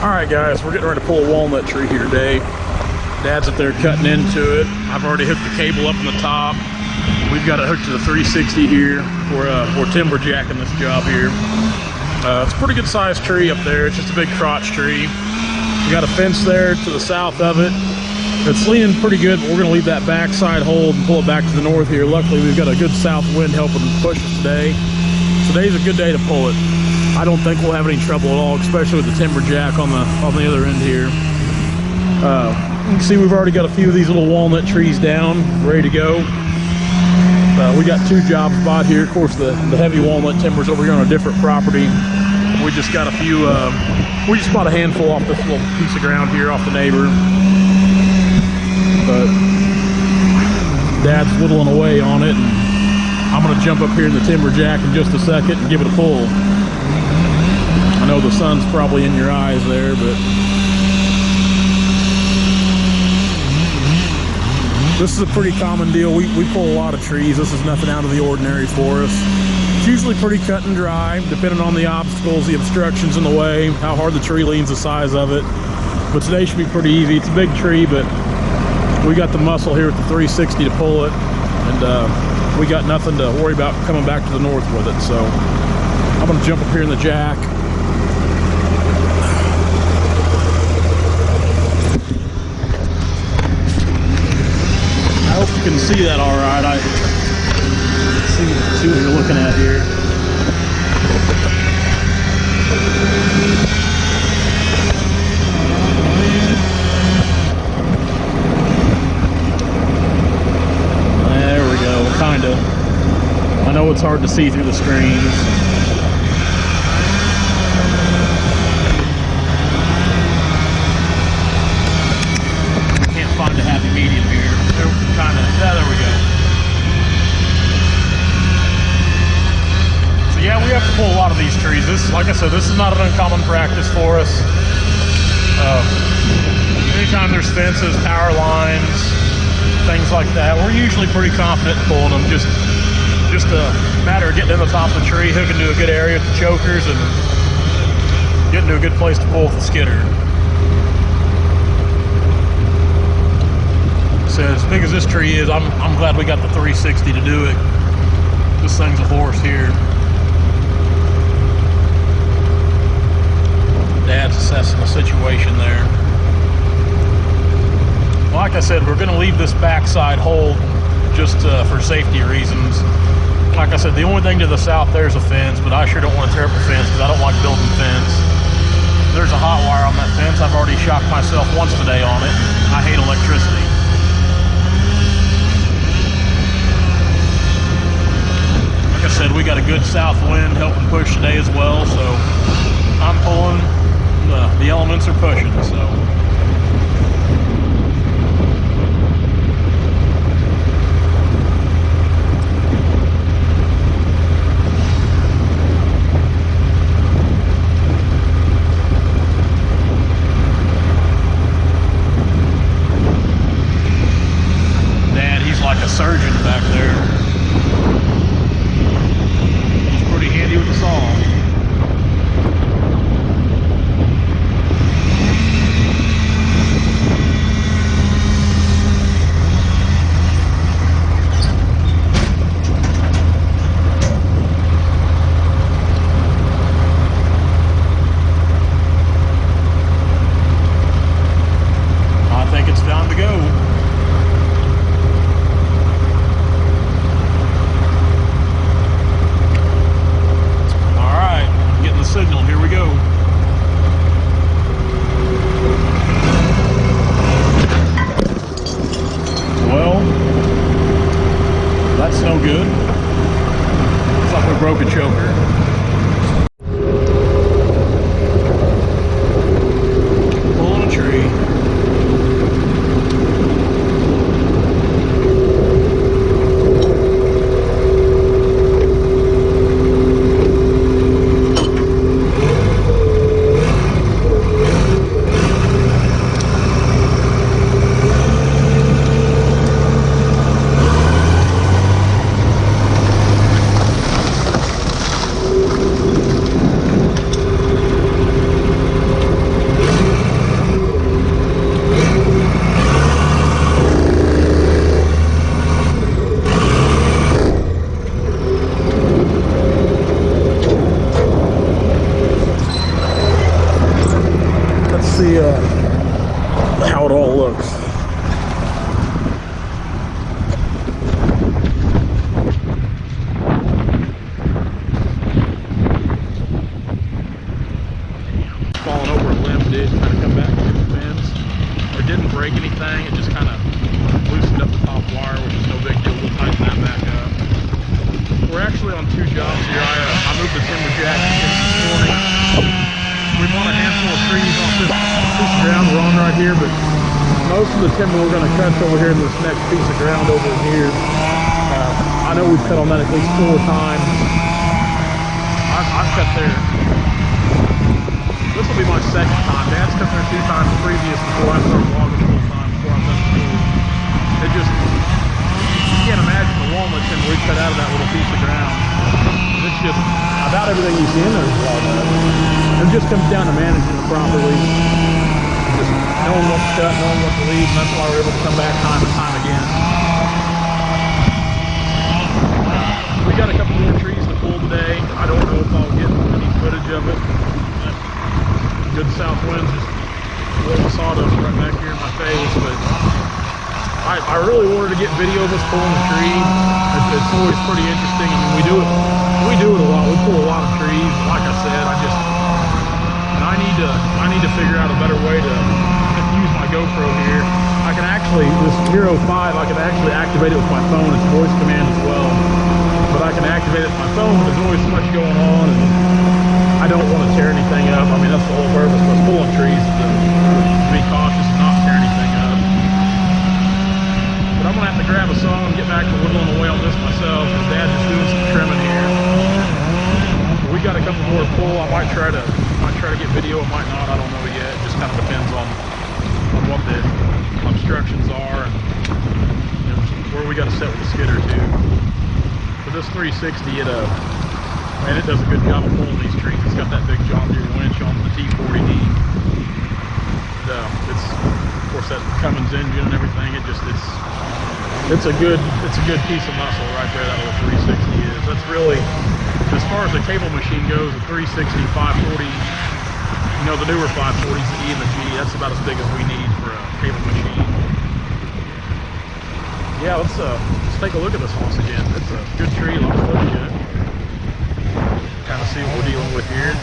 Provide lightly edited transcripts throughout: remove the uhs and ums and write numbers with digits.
Alright guys, we're getting ready to pull a walnut tree here today. Dad's up there cutting into it. I've already hooked the cable up in the top. We've got it hooked to the 360 here. We're timberjacking this job here. It's a pretty good sized tree up there. It's just a big crotch tree. We got a fence there to the south of it. It's leaning pretty good, but we're going to leave that backside hold and pull it back to the north here. Luckily, we've got a good south wind helping push us today. Today's a good day to pull it. I don't think we'll have any trouble at all, especially with the timberjack on the other end here. You can see we've already got a few of these little walnut trees down, ready to go. We got two jobs bought here. Of course, the heavy walnut timber's over here on a different property. We just got a few, we just bought a handful off this little piece of ground here off the neighbor. But Dad's whittling away on it, and I'm gonna jump up here in the timberjack in just a second and give it a pull. I know the sun's probably in your eyes there, but this is a pretty common deal. We pull a lot of trees. This is nothing out of the ordinary for us. It's usually pretty cut and dry, depending on the obstacles, the obstructions in the way, how hard the tree leans, the size of it. But today should be pretty easy. It's a big tree, but we got the muscle here with the 360 to pull it, and we got nothing to worry about coming back to the north with it. So I'm gonna jump up here in the jack. I hope you can see that all right. I see what you're looking at here. There we go, kinda. I know it's hard to see through the screens. Can't find a happy medium here. There we go. So yeah, we have to pull a lot of these trees. This, like I said, this is not an uncommon practice for us. Anytime there's fences, power lines, things like that, we're usually pretty confident in pulling them. Just a matter of getting in the top of the tree, hooking to a good area with the chokers, and getting to a good place to pull with the skidder. So as big as this tree is, I'm glad we got the 360 to do it. This thing's a horse here. Dad's assessing the situation there. Like I said, we're going to leave this backside hold just for safety reasons. Like I said, the only thing to the south there is a fence, but I sure don't want to tear up a fence because I don't like building fence. There's a hot wire on that fence. I've already shocked myself once today on it. I hate electricity. Like I said, we got a good south wind helping push today as well, so I'm pulling. The elements are pushing, so. Dad, he's like a surgeon back there. He's pretty handy with the saw. see how it all looks. Falling over a limb did kind of come back to the fence. It didn't break anything, it just kind of loosened up the top wire, which is no big deal. We'll tighten that back up. We're actually on two jobs here. I moved the Timberjack this morning. We bought a handful of trees off this piece of ground we're on right here, but most of the timber we're going to cut over here in this next piece of ground over here. I know we've cut on that at least 4 times. I've cut there. This will be my second time. Dad's cut there 2 times previous before I started logging full time, before I left school. It just, you can't imagine the walnut timber we cut out of that little piece of ground. It's just, about everything you see in there is walnut. It just comes down to managing it properly. Just knowing what to cut, knowing what to leave, and that's why we're able to come back time and time again. We got a couple more trees to pull today. I don't know if I'll get any footage of it. Good south winds just blowing sawdust right back here in my face, but I really wanted to get video of us pulling the tree. It's always pretty interesting. I mean, we do it a lot. We pull a lot of trees. Like I said, I need to figure out a better way to use my GoPro here. I can actually, this Hero 5, I can actually activate it with my phone. It's voice command as well, but I can activate it with my phone. There's always so much going on, and I don't want to tear anything up. I mean, that's the whole purpose of pulling trees, to be cautious and not tear anything up. But I'm gonna have to grab a saw and get back to whittling away on this myself, because Dad's just doing some trimming here. We got a couple more to pull. I might try to get video, I might not, I don't know yet. It just kind of depends on what the obstructions are and where we got to set with the skidder too. For this 360, man, it does a good job of pulling these trees. It's got that big John Deere winch on the T40D. It's, of course, that Cummins engine and everything. It's a good piece of muscle right there. That little 360 is. That's really, as far as the cable machine goes, the 360, 540. You know, the newer 540s, the E and the G. That's about as big as we need for a cable machine. Yeah, let's take a look at this house again. It's a good tree. Lots of footage in it. Kind of see what we're dealing with here.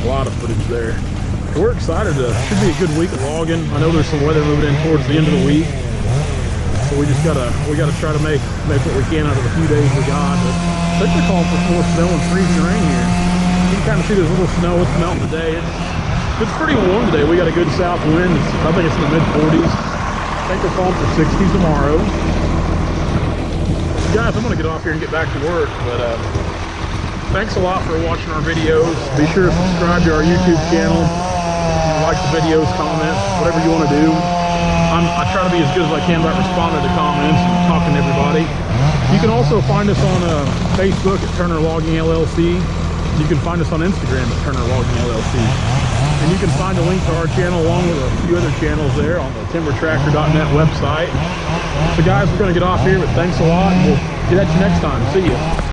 A lot of footage there. We're excited. Should be a good week of logging. I know there's some weather moving in towards the end of the week, so we gotta try to make what we can out of the few days we got. But I think they're calling for more snow and freezing rain here. You can kind of see there's a little snow. It's melting today. It's pretty warm today. We got a good south wind. I think it's in the mid-40s. I think they're calling for 60s tomorrow. Guys, I'm gonna get off here and get back to work, but thanks a lot for watching our videos. Be sure to subscribe to our YouTube channel, like the videos, comment, whatever you want to do. I try to be as good as I can about responding to comments and talking to everybody. You can also find us on Facebook at Turner Logging LLC. You can find us on Instagram at Turner Logging LLC. And you can find a link to our channel along with a few other channels there on the timbertractor.net website. So guys, we're going to get off here, but thanks a lot, and we'll get at you next time. See ya.